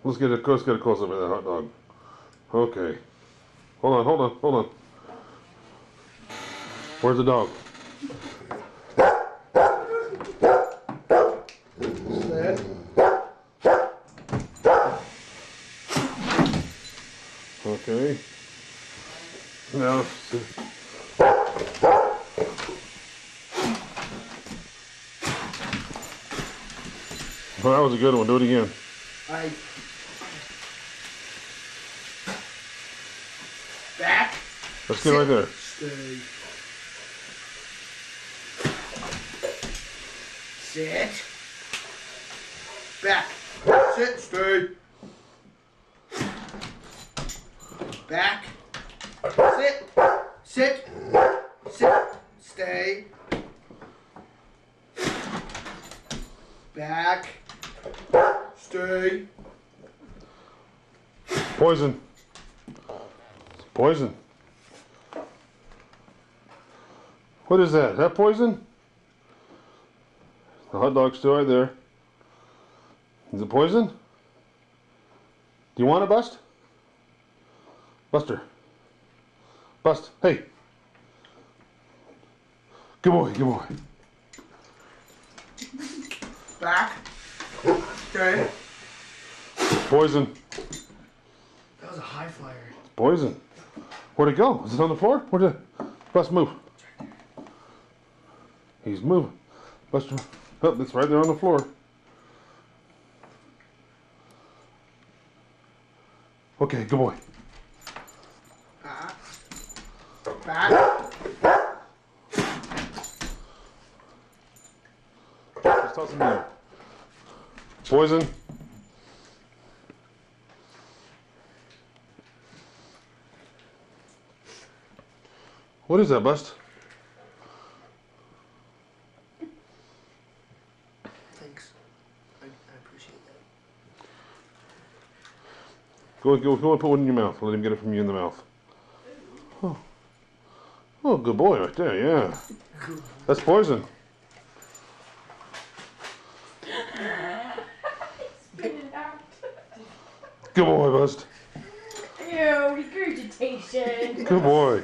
Let's get a close up of that hot dog. Okay. Hold on. Where's the dog? Okay. Now. Well, that was a good one. Do it again. Back. Let's get right there. Stay. Sit. Back. Sit. Stay. Back. Sit. Sit. Sit. Stay. Back. Stay. Poison. Poison. What is that? Is that poison? The hot dog's still right there. Is it poison? Do you want it, Bust? Buster. Bust. Hey. Good boy. Good boy. Back. Okay. Poison. That was a high flyer. Poison. Where'd it go? Is it on the floor? Where'd it? Bust, move. He's moving. Buster. Oh, it's right there on the floor. Okay, good boy. Back. Back. Just toss him in there. Poison. What is that, Bust? Thanks. I appreciate that. Go and put one in your mouth. Let him get it from you in the mouth. Oh, good boy right there, yeah. That's poison. Spit it out. Good boy, Bust. Ew, regurgitation. Good boy.